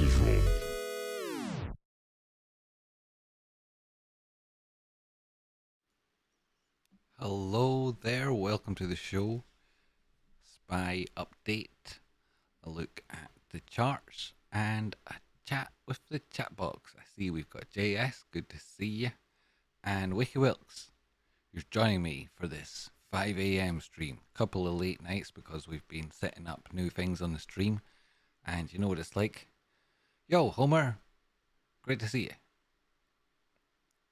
dice roll. Hello there, welcome to the show. SPY update, a look at the charts and a chat with the chat box. I see we've got JS, good to see you, and Wiki Wilkes. You're joining me for this 5 a.m. stream. Couple of late nights because we've been setting up new things on the stream, and you know what it's like. Yo, Homer, great to see you.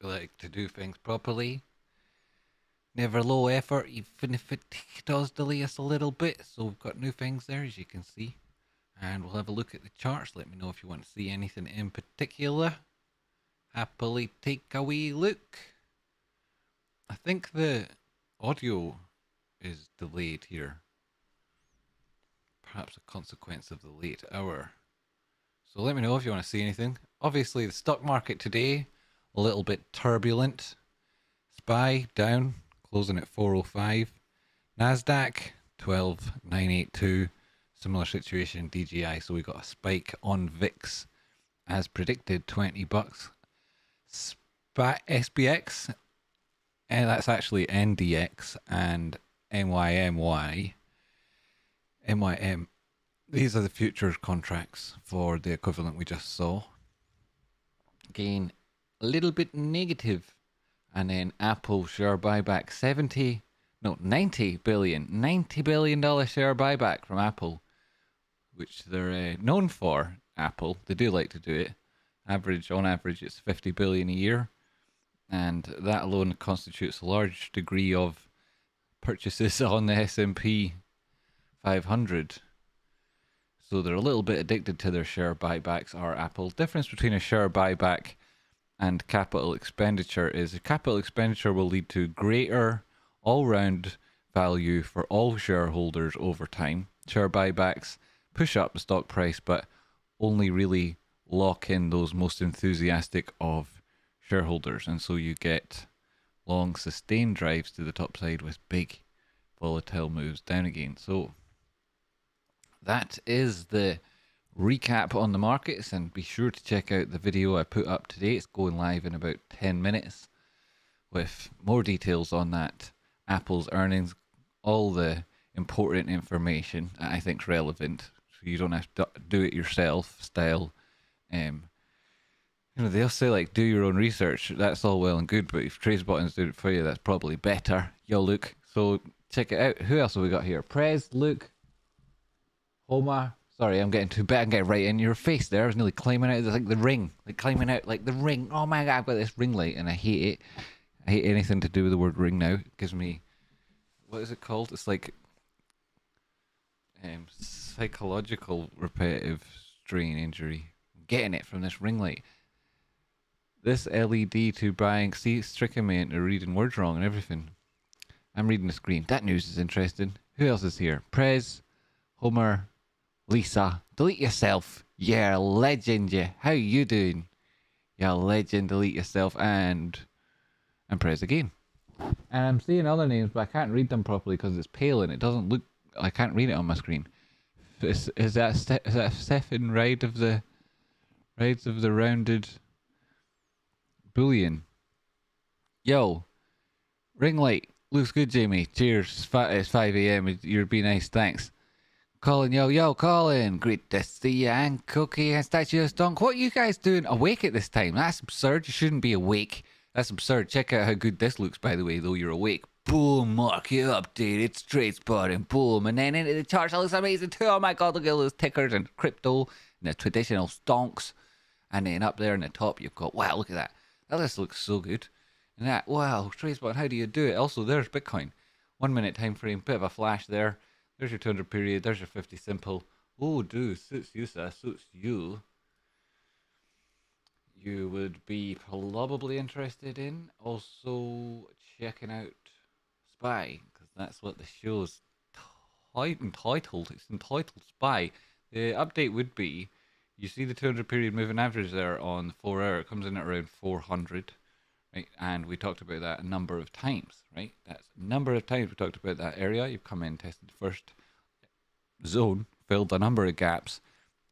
We like to do things properly. Never low effort, even if it does delay us a little bit. So we've got new things there, as you can see. And we'll have a look at the charts. Let me know if you want to see anything in particular. Happily take a wee look. I think the audio is delayed here. Perhaps a consequence of the late hour. So let me know if you want to see anything. Obviously, the stock market today, a little bit turbulent. SPY down, closing at 405. Nasdaq 12,982. Similar situation DJI. So we got a spike on VIX as predicted, $20. SPX, and that's actually NDX and NYMY. MYM. These are the futures contracts for the equivalent we just saw. Again, a little bit negative. And then Apple share buyback, $90 billion share buyback from Apple, which they're known for. Apple, they do like to do it. On average, it's $50 billion a year, and that alone constitutes a large degree of purchases on the S&P 500. So they're a little bit addicted to their share buybacks. Are Apple. Difference between a share buyback and capital expenditure is a capital expenditure will lead to greater all-round value for all shareholders over time. Share buybacks push up the stock price, but only really lock in those most enthusiastic of shareholders. And so you get long sustained drives to the top side with big volatile moves down again. So that is the recap on the markets, and be sure to check out the video I put up today. It's going live in about 10 minutes with more details on that, Apple's earnings, all the important information that I think is relevant, so you don't have to do it yourself style. They'll say like do your own research. That's all well and good, but if Tradespotting's doing it for you, that's probably better. Yo, Luke. So check it out. Who else have we got here? Prez, Luke, Homer. Sorry, I'm getting too bad. I'm getting right in your face there. I was nearly climbing out of like the ring. Like climbing out like the ring. Oh my god, I've got this ring light and I hate it. I hate anything to do with the word ring now. It gives me, what is it called? It's like psychological repetitive strain injury. I'm getting it from this ring light. This LED to buying, see, it's tricking me into reading words wrong and everything. I'm reading the screen. That news is interesting. Who else is here? Prez, Homer, Lisa, delete yourself. You're a legend, you. How you doing? You're a legend, delete yourself, and Prez again. And I'm seeing other names, but I can't read them properly because it's pale and it doesn't look, I can't read it on my screen. Is that Stefan Ride of the Rides of the Rounded Bullion? Yo, ring light. Looks good, Jamie. Cheers. It's 5 a.m. You're being nice, thanks. Colin, yo, Colin. Great to see you. And Cookie and Statue of Stonk. What are you guys doing awake at this time? That's absurd. You shouldn't be awake. That's absurd. Check out how good this looks, by the way, though you're awake. Boom, market update. It's Tradespotting. Boom. And then into the charts. That looks amazing too. Oh my god, look at those tickers and crypto and the traditional stonks. And then up there in the top, you've got, wow, look at that. That just looks so good. And that, wow, Tradespotting, how do you do it? Also, there's Bitcoin. 1 minute time frame, bit of a flash there. There's your 200 period, there's your 50 simple. Oh, dude, suits you, sir, suits you. You would be probably interested in also checking out SPY, because that's what the show's entitled. It's entitled SPY. The update would be, you see the 200 period moving average there on the 4 hour, it comes in at around 400. Right, and we talked about that a number of times, right? That's a number of times we talked about that area. You've come in, tested the first zone, filled a number of gaps,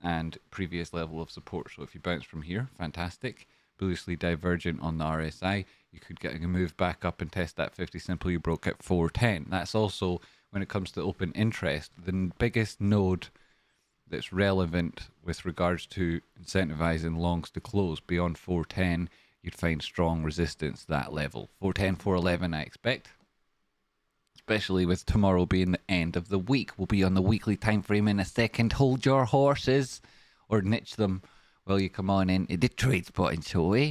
and previous level of support. So if you bounce from here, fantastic. Bullishly divergent on the RSI, you could get a move back up and test that 50 simple you broke at 410. That's also, when it comes to open interest, the biggest node that's relevant with regards to incentivizing longs to close. Beyond 410, you'd find strong resistance that level. 410, 411, I expect. Especially with tomorrow being the end of the week. We'll be on the weekly time frame in a second. Hold your horses or niche them while you come on in the Tradespotting show, eh?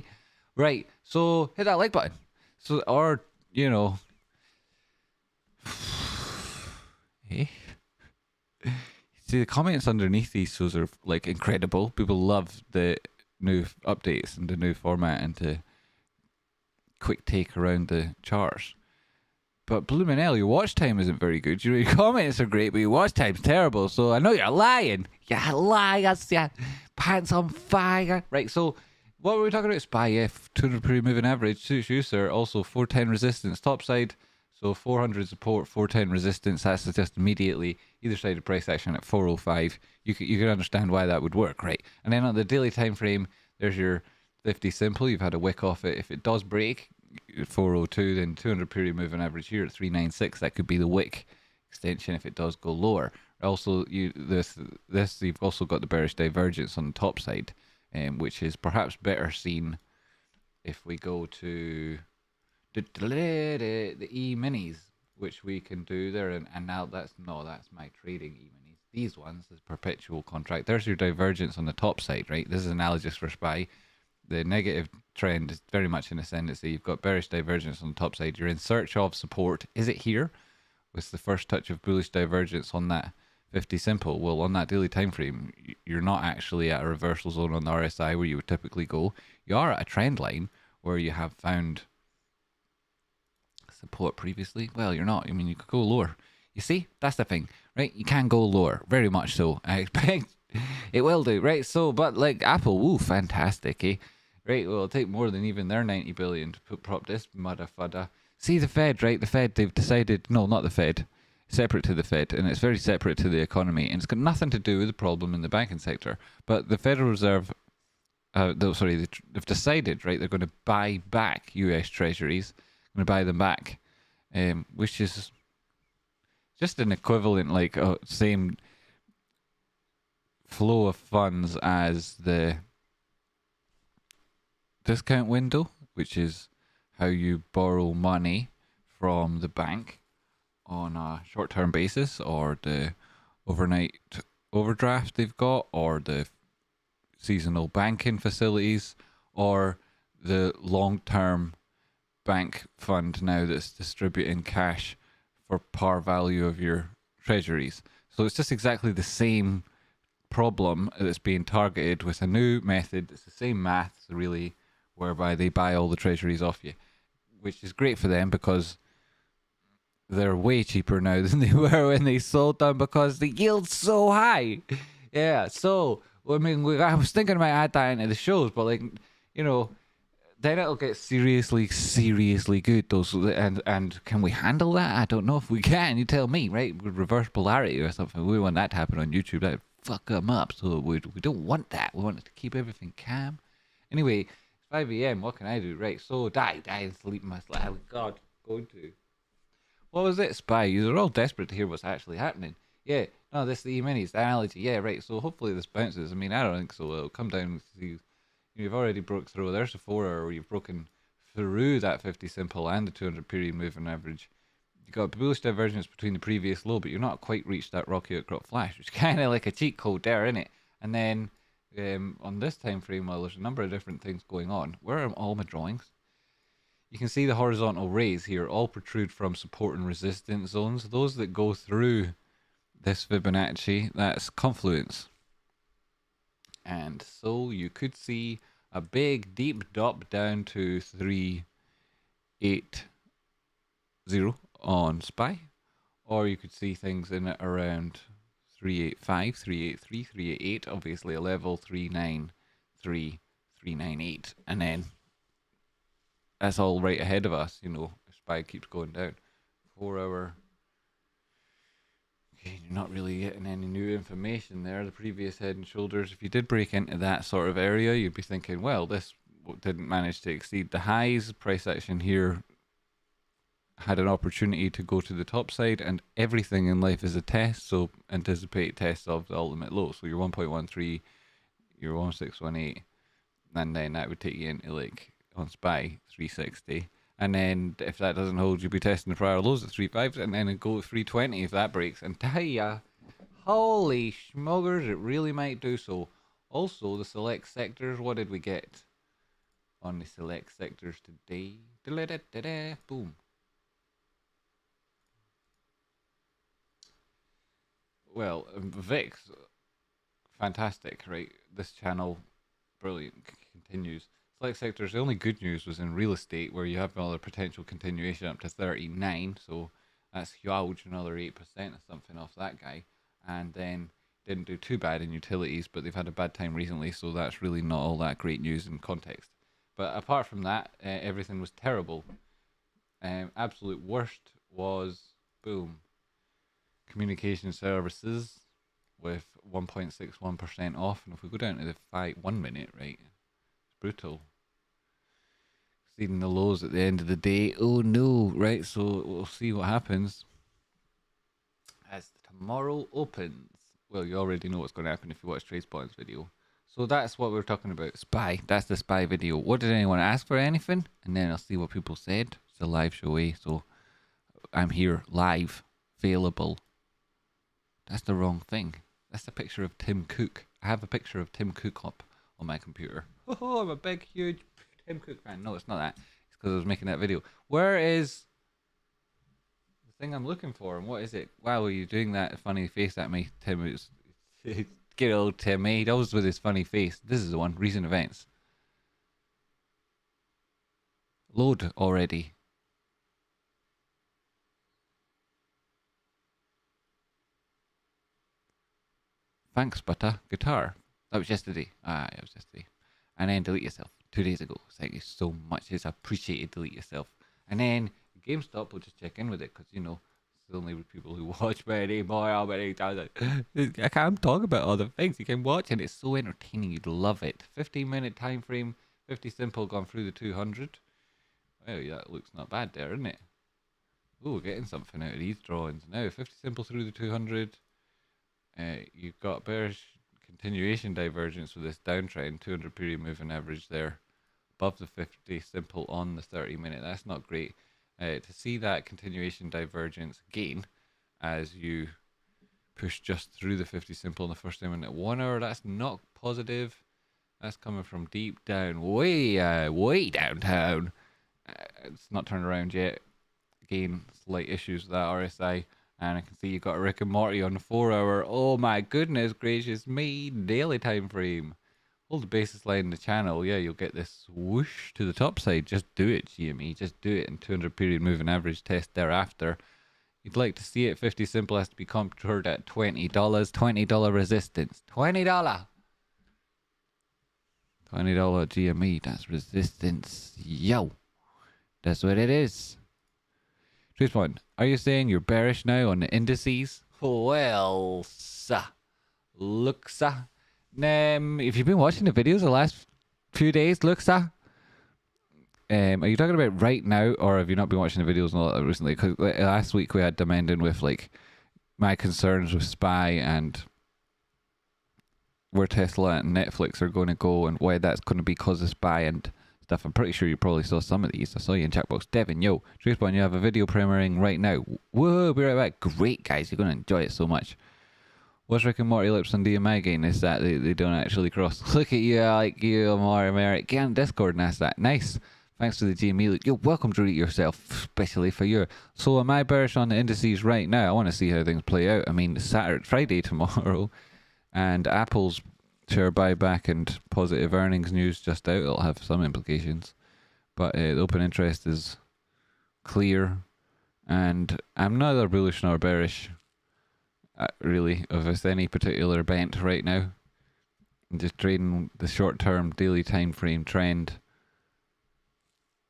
Right, so hit that like button. So, or, you know, eh? See, the comments underneath these shows are like incredible. People love the new updates and the new format and the quick take around the charts. But Bloomin' Hell, your watch time isn't very good. Your comments are great, but your watch time's terrible. So I know you're lying. You're lying. Yeah. Pants on fire. Right, so what were we talking about? SPY, yeah, 200 period moving average. Suits you, sir. Also 410 resistance. Top side, so 400 support, 410 resistance. That's just immediately either side of price action at 405. You can understand why that would work, right? And then on the daily time frame, there's your 50 simple. You've had a wick off it. If it does break 402, then 200 period moving average here at 396. That could be the wick extension if it does go lower. Also, you've also got the bearish divergence on the top side, which is perhaps better seen if we go to the E-minis, which we can do there. And now that's my trading E-minis. These ones is perpetual contract. There's your divergence on the top side, right? This is analogous for SPY. The negative trend is very much in ascendancy. You've got bearish divergence on the top side. You're in search of support. Is it here? With the first touch of bullish divergence on that 50 simple. Well, on that daily time frame, you're not actually at a reversal zone on the RSI where you would typically go. You are at a trend line where you have found support previously. Well, you're not. I mean, you could go lower. You see? That's the thing, right? You can go lower. Very much so. I expect it will do, right? So, but like Apple, woo, fantastic, eh? Right, well, it'll take more than even their 90 billion to prop this mudda fudda. See the Fed, right? The Fed, they've decided, no, not the Fed, separate to the Fed, and it's very separate to the economy, and it's got nothing to do with the problem in the banking sector. But the Federal Reserve, they've decided, right, they're going to buy back US Treasuries, going to buy them back, which is just an equivalent, like, same flow of funds as the discount window, which is how you borrow money from the bank on a short-term basis, or the overnight overdraft they've got, or the seasonal banking facilities, or the long-term bank fund now that's distributing cash for par value of your treasuries. So it's just exactly the same problem that's being targeted with a new method. It's the same maths, really, whereby they buy all the treasuries off you, which is great for them because they're way cheaper now than they were when they sold them because the yield's so high. Yeah, so, I mean, I was thinking about add that into the shows, but, like, you know, then it'll get seriously good. And can we handle that? I don't know if we can. You tell me, right? With reverse polarity or something. We want that to happen on YouTube. That would fuck them up. So we don't want that. We want to keep everything calm. Anyway, it's 5 a.m. What can I do? Right. So die and sleep my sleep. Oh God, going to. What was it? SPY. You're all desperate to hear what's actually happening. Yeah. No, this is the E-minis. The analogy. Yeah. Right. So hopefully this bounces. I mean, I don't think so. It'll come down to. You've already broke through. There's a 4-hour where you've broken through that 50 simple and the 200 period moving average. You've got a bullish divergence between the previous low, but you're not quite reached that rocky outcrop flash, which is kind of like a cheat code there, isn't it? And then on this time frame, well, there's a number of different things going on. Where are all my drawings? You can see the horizontal rays here all protrude from support and resistance zones. Those that go through this Fibonacci, that's confluence. And so you could see a big deep drop down to 380 on SPY, or you could see things in it around 385, 383, 388, obviously a level 393, 398, and then that's all right ahead of us, you know, SPY keeps going down. 4 hour. Again, you're not really getting any new information there. The previous head and shoulders, if you did break into that sort of area, you'd be thinking, well, this didn't manage to exceed the highs. Price action here had an opportunity to go to the top side, and everything in life is a test, so anticipate tests of the ultimate low. So your 1.13, your 1618, and then that would take you into like on SPY 360. And then if that doesn't hold, you'll be testing the prior lows at 3.5, and then go 320 if that breaks. And tell ya, holy schmuggers, it really might do so. Also, the select sectors, what did we get on the select sectors today? Boom. Well, VIX, fantastic, right? This channel, brilliant, continues. Select sectors, the only good news was in real estate, where you have another potential continuation up to 39, so that's huge, another 8% or something off that guy. And then didn't do too bad in utilities, but they've had a bad time recently, so that's really not all that great news in context. But apart from that, everything was terrible. Absolute worst was, boom, communication services with 1.61% off. And if we go down to the 1 minute, right, it's brutal. Exceeding the lows at the end of the day. Oh no, right? So we'll see what happens as tomorrow opens. Well, you already know what's going to happen if you watch Tradespotting's video. So that's what we're talking about. SPY. That's the SPY video. What did anyone ask for? Anything? And then I'll see what people said. It's a live show, so I'm here live, available. That's the wrong thing. That's a picture of Tim Cook. I have a picture of Tim Cook up on my computer. Oh, I'm a big, huge Tim Cook fan. No, it's not that. It's because I was making that video. Where is the thing I'm looking for? And what is it? Wow, are you doing that funny face at me, Tim? It's good old Timmy. He always with his funny face. This is the one. Recent events. Load already. Thanks, Butter. Guitar. That was yesterday. It was yesterday. And then delete yourself. 2 days ago. Thank you so much. It's appreciated. Delete yourself. And then GameStop will just check in with it, because, you know, it's the only people who watch me anymore. How many times I can't talk about other things. You can watch, and it's so entertaining. You'd love it. 15-minute time frame. 50 simple gone through the 200. Well, yeah, that looks not bad there, isn't it? Ooh, we're getting something out of these drawings now. 50 simple through the 200. You've got bearish continuation divergence with this downtrend, 200 period moving average there, above the 50 simple on the 30-minute. That's not great. To see that continuation divergence gain as you push just through the 50 simple in the first time in 1 hour, that's not positive. That's coming from deep down, way downtown. It's not turned around yet. Again, slight issues with that RSI. And I can see you got a Rick and Morty on the 4 hour. Oh my goodness gracious me. Daily time frame. Hold the basis line in the channel. Yeah, you'll get this whoosh to the top side. Just do it, GME. Just do it. And 200 period moving average test thereafter. You'd like to see it. 50 simple has to be countered at $20. $20 resistance. $20. $20 GME. That's resistance. Yo. That's what it is. Tradespotting, are you saying you're bearish now on the indices? Well, sir. Look, sir. If you've been watching the videos the last few days, look, sir. Are you talking about right now, or have you not been watching the videos recently? Because last week we had Demanding with like my concerns with SPY and where Tesla and Netflix are going to go and why that's going to be because of SPY and stuff. I'm pretty sure you probably saw some of these. I saw you in chat box. Devin, yo, Tradespotting, you have a video premiering right now. Whoa, be right back. Great, guys. You're going to enjoy it so much. What's Rick and Morty lips on DMI again? Is that they don't actually cross. Look at you, like you, more American. Get on Discord and ask that. Nice. Thanks to the GME. Look, you're welcome to treat yourself, especially for your. So am I bearish on the indices right now? I want to see how things play out. I mean, Friday tomorrow, and Apple's share buyback and positive earnings news just out. It'll have some implications, but the open interest is clear, and I'm neither bullish nor bearish, really, of any particular bent right now. I'm just trading the short-term daily time frame trend,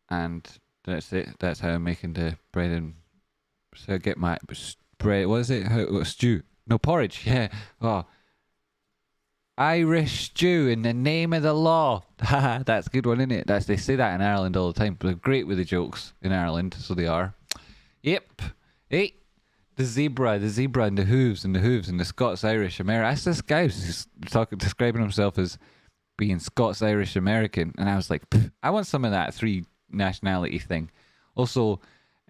and that's it. That's how I'm making the bread and so I get my bread. What is it? Stew. No, porridge. Yeah. Oh. Irish stew in the name of the law. That's a good one, isn't it? They say that in Ireland all the time. They're great with the jokes in Ireland, so they are. Yep. Hey. The zebra and the hooves and the Scots-Irish American. That's this guy who's describing himself as being Scots-Irish-American. And I was like, I want some of that 3 nationality thing. Also,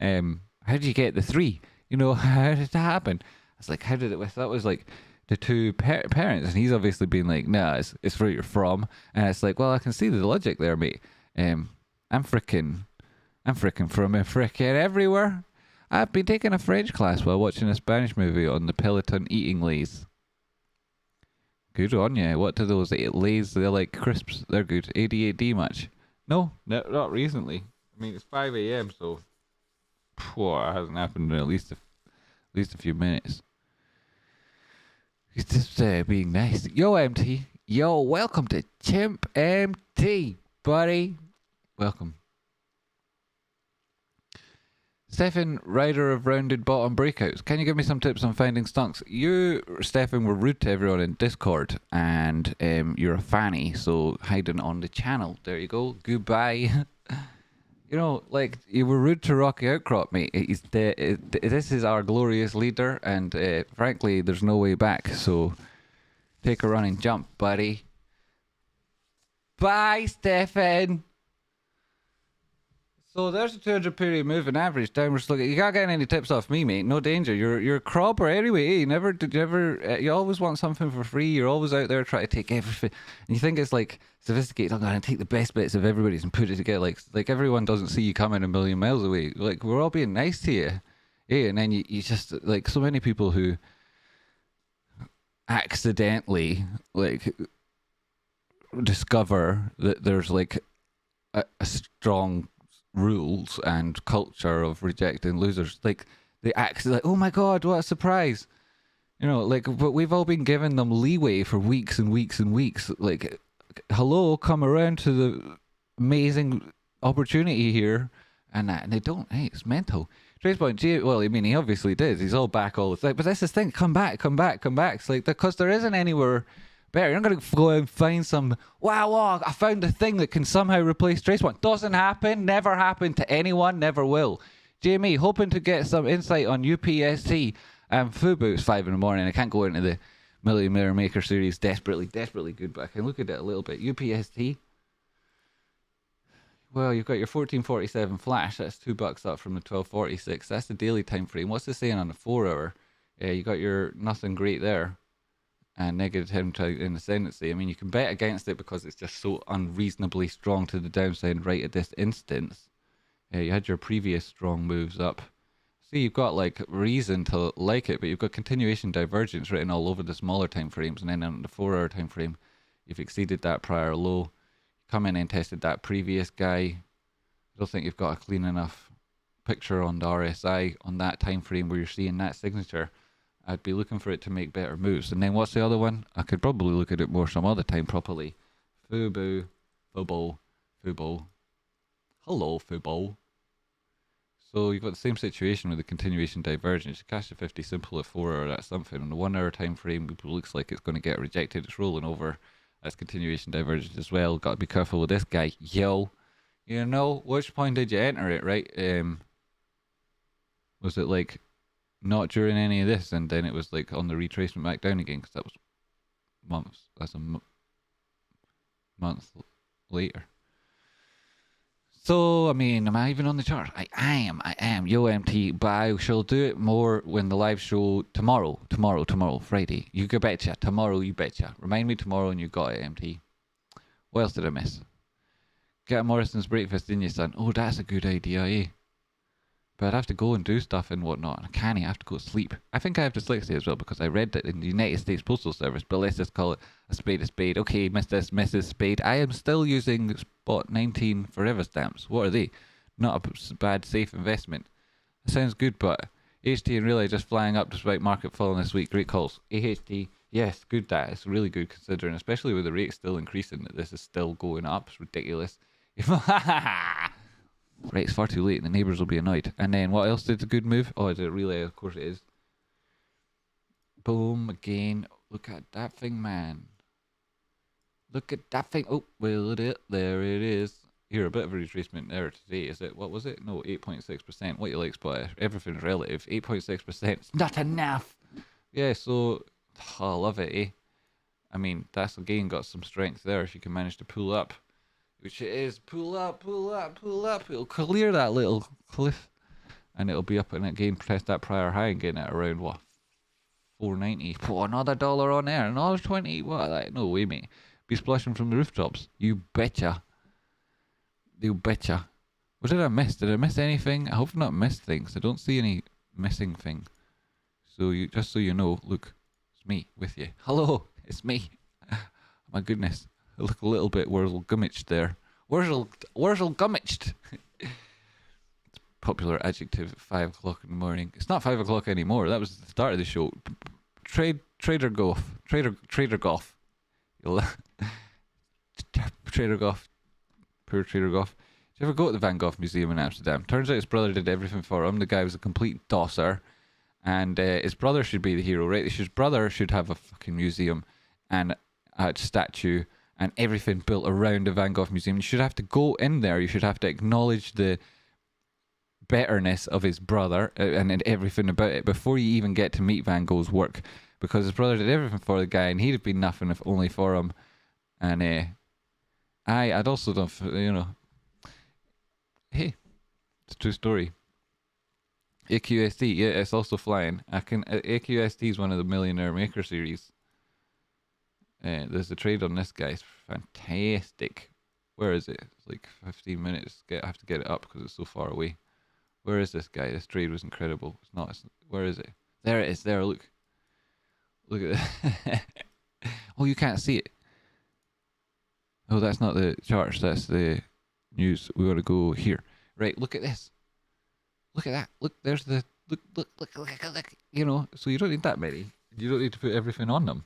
how did you get the 3? You know, how did that happen? I was like, how did it? That was like the 2 parents. And he's obviously been like, nah, it's where you're from. And it's like, well, I can see the logic there, mate. I'm fricking from fricking everywhere. I've been taking a French class while watching a Spanish movie on the Peloton eating lays. Good on you. What do those lays? They're like crisps. They're good. ADHD much? No, not recently. I mean, it's 5 a.m. so it hasn't happened in at least a few minutes. He's just being nice. Yo, MT. Yo, welcome to Chimp MT, buddy. Welcome. Stefan, rider of rounded bottom breakouts. Can you give me some tips on finding stunks? You, Stefan, were rude to everyone in Discord, and you're a fanny, so hiding on the channel. There you go. Goodbye. You know, like, you were rude to Rocky Outcrop, mate. This is our glorious leader, and frankly, there's no way back, so take a running jump, buddy. Bye, Stefan. So there's a 200 period moving average downward slope. You can't get any tips off me, mate. No danger. You're a cropper anyway. You always want something for free. You're always out there trying to take everything. And you think it's like sophisticated. I'm going to take the best bits of everybody's and put it together. Like everyone doesn't see you coming a million miles away. Like, we're all being nice to you. Yeah, and then you just, like, so many people who accidentally, like, discover that there's, like, a strong rules and culture of rejecting losers. Like, they act like, oh my god, what a surprise. You know, like, but we've all been giving them leeway for weeks and weeks and weeks. Like, hello, come around to the amazing opportunity here. And they don't. Hey, it's mental. Tradespotting JME, well, I mean, he obviously did. He's all back all the time. But that's the thing. Come back. It's like, because there isn't anywhere better. You're not going to go and find some, wow, I found a thing that can somehow replace Tradespotting. Doesn't happen. Never happened to anyone. Never will. JME, hoping to get some insight on UPST and Fubu. It's 5 in the morning. I can't go into the Million Mirror Maker series desperately good, but I can look at it a little bit. UPST. Well, you've got your 1447 flash. That's $2 up from the 1246. That's the daily time frame. What's it saying on the 4 hour? You got your nothing great there. And negative time in ascendancy. I mean, you can bet against it because it's just so unreasonably strong to the downside right at this instance. You had your previous strong moves up. See, you've got, like, reason to like it, but you've got continuation divergence written all over the smaller time frames, and then on the 4 hour time frame, you've exceeded that prior low. Come in and tested that previous guy. I don't think you've got a clean enough picture on the RSI on that time frame where you're seeing that signature. I'd be looking for it to make better moves. And then what's the other one? I could probably look at it more some other time properly. Fubo. Hello, Fubo. So you've got the same situation with the continuation divergence. You cash the 50 simple at 4 hour, that's something. On the 1 hour time frame, it looks like it's going to get rejected. It's rolling over. That's continuation divergence as well. Got to be careful with this guy. Yo. You know, which point did you enter it, right? Was it like not during any of this, and then it was like on the retracement back down again, because that was months. That's a month later. So, I mean, am I even on the chart? I am. Yo, MT, but I shall do it more when the live show tomorrow, Friday. You go betcha. Tomorrow, you betcha. Remind me tomorrow and you got it, MT. What else did I miss? Get a Morrison's breakfast in you, son. Oh, that's a good idea, eh? But I'd have to go and do stuff and whatnot. I can't. I have to go to sleep. I think I have dyslexia as well because I read that in the United States Postal Service. But let's just call it a spade a spade. Okay, Mrs. Spade. I am still using Spot 19 Forever stamps. What are they? Not a bad, safe investment. That sounds good, but AHT and Relay just flying up despite market falling this week. Great calls. AHT, yes, good that. It's really good considering, especially with the rate still increasing, that this is still going up. It's ridiculous. Right, it's far too late. The neighbours will be annoyed. And then what else did a good move? Oh, is it Relay? Of course it is. Boom again. Look at that thing, man. Look at that thing. Oh, will it? There it is. Here, a bit of a retracement there today. Is it? What was it? No, 8.6%. What you like, Spot? Everything's relative. 8.6%. It's not enough. Yeah, so I love it, eh? I mean, that's again got some strength there if you can manage to pull up. Which it is. Pull up, pull up, pull up. It'll clear that little cliff. And it'll be up and again test that prior high and getting it around what? 490. Put another dollar on there. Another 20. What? Like, no way, mate. Be splashing from the rooftops. You betcha. You betcha. What did I miss? Did I miss anything? I hope I've not missed things. I don't see any missing thing. So you, just so you know, look, it's me with you. Hello, it's me. My goodness, I look a little bit Wurzel-gummiched there. Wurzel-gummiched. Popular adjective at 5 o'clock in the morning. It's not 5 o'clock anymore. That was the start of the show. Trader Goff. Trader Goff. Trader Goff. Poor Trader Goff. Did you ever go to the Van Gogh Museum in Amsterdam? Turns out his brother did everything for him. The guy was a complete dosser. And his brother should be the hero, right? His brother should have a fucking museum and a statue and everything built around the Van Gogh Museum. You should have to go in there. You should have to acknowledge the betterness of his brother and everything about it before you even get to meet Van Gogh's work, because his brother did everything for the guy and he'd have been nothing if only for him. And I'd also done, you know, hey, it's a true story. AQST, yeah, it's also flying. AQST is one of the Millionaire Maker series. There's a trade on this guy. It's fantastic. Where is it? It's like 15 minutes. I have to get it up because it's so far away. Where is this guy? This trade was incredible. It's not. Where is it? There it is. There, look. Look at it. Oh, you can't see it. Oh, that's not the charts. That's the news. We got to go here. Right, look at this. Look at that. Look, there's the... Look. You know, so you don't need that many. You don't need to put everything on them.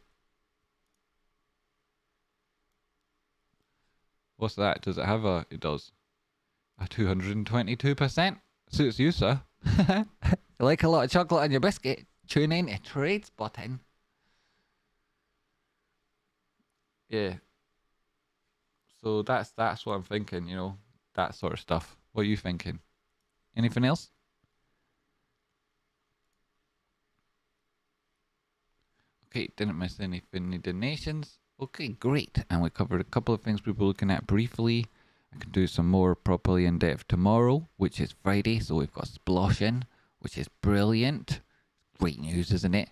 What's that? Does it have a... It does. A 222%? Suits you, sir. You like a lot of chocolate on your biscuit? Tune in to Tradespotting. Yeah. So that's what I'm thinking, you know. That sort of stuff. What are you thinking? Anything else? Okay, didn't miss anything. Any donations? Okay, great. And we covered a couple of things we were looking at briefly. I can do some more properly in depth tomorrow, which is Friday. So we've got Sploshing, which is brilliant. Great news, isn't it?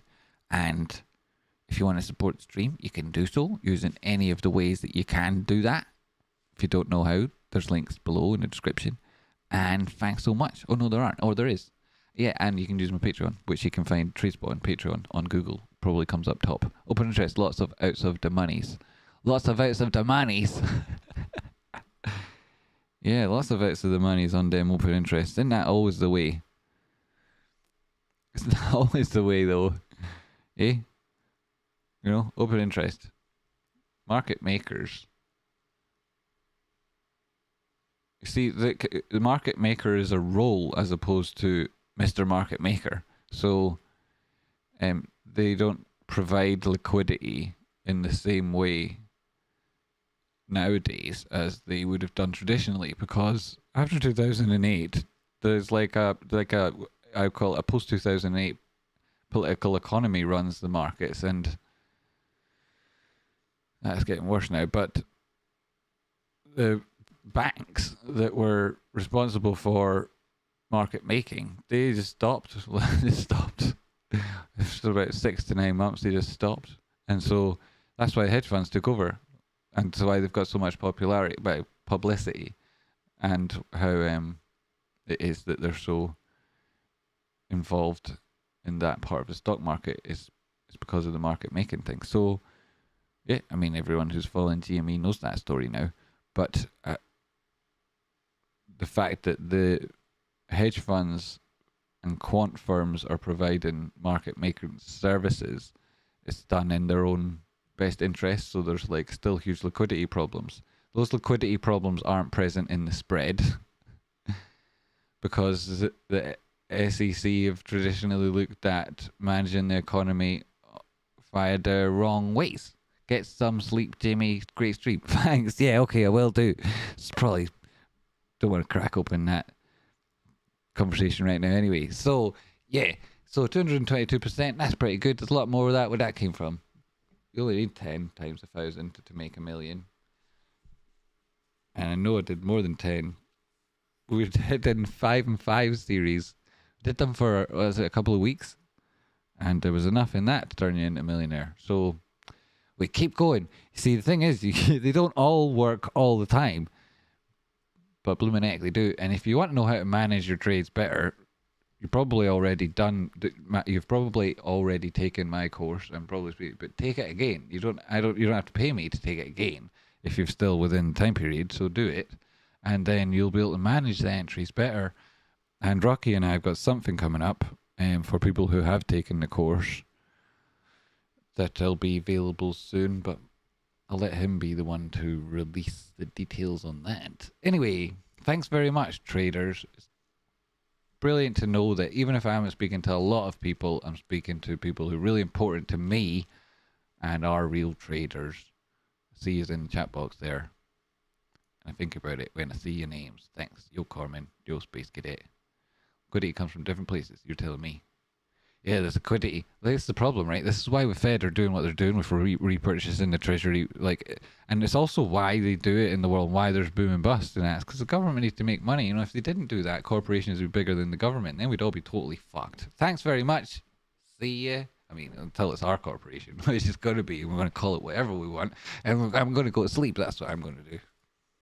And if you want to support the stream, you can do so using any of the ways that you can do that. If you don't know how, there's links below in the description. And thanks so much. Oh, no, there aren't. Oh, there is. Yeah, and you can use my Patreon, which you can find Tradespot on Patreon on Google. Probably comes up top. Open interest, lots of outs of the monies. Lots of outs of the monies. Yeah, lots of outs of the monies on them open interest. Isn't that always the way? It's not always the way, though. Eh? You know, open interest. Market makers. You see, the market maker is a role as opposed to Mr. Market Maker. So they don't provide liquidity in the same way nowadays as they would have done traditionally, because after 2008 there's like a I call it a post 2008 political economy runs the markets, and that's getting worse now. But the banks that were responsible for market making, they just stopped. They stopped. After about 6 to 9 months, they just stopped, and so that's why hedge funds took over, and so why they've got so much popularity, by publicity, and how it is that they're so involved in that part of the stock market is because of the market making thing. So yeah, I mean, everyone who's following GME knows that story now, but the fact that the hedge funds and quant firms are providing market making services, it's done in their own best interest. So there's like still huge liquidity problems. Those liquidity problems aren't present in the spread because the SEC have traditionally looked at managing the economy via the wrong ways. Get some sleep, Jamie. Great stream. Thanks. Yeah, okay, I will do. It's probably don't want to crack open that conversation right now anyway. So, yeah. So 222%, that's pretty good. There's a lot more of that. Where that came from? You only need 10 times 1,000 to make a million. And I know I did more than 10. We did in 5 and 5 series. Did them for, was it a couple of weeks? And there was enough in that to turn you into a millionaire. So we keep going. See, the thing is, they don't all work all the time. But blooming heck, they do. And if you want to know how to manage your trades better, you've probably already taken my course and probably, but take it again. You don't have to pay me to take it again if you're still within the time period. So do it, and then you'll be able to manage the entries better. And Rocky and I have got something coming up for people who have taken the course that'll be available soon, but I'll let him be the one to release the details on that. Anyway, thanks very much, traders. It's brilliant to know that even if I'm speaking to a lot of people, I'm speaking to people who are really important to me and are real traders. See you in the chat box there. And I think about it when I see your names. Thanks. Yo Corman, Yo Space Cadet. Liquidity comes from different places, you're telling me. Yeah, there's liquidity. That's the problem, right? This is why the Fed are doing what they're doing with repurchasing the Treasury. And it's also why they do it in the world, why there's boom and bust. And that's because the government needs to make money. You know, if they didn't do that, corporations would be bigger than the government. Then we'd all be totally fucked. Thanks very much. See ya. I mean, until it's our corporation, which is going to be. We're going to call it whatever we want. And I'm going to go to sleep. That's what I'm going to do.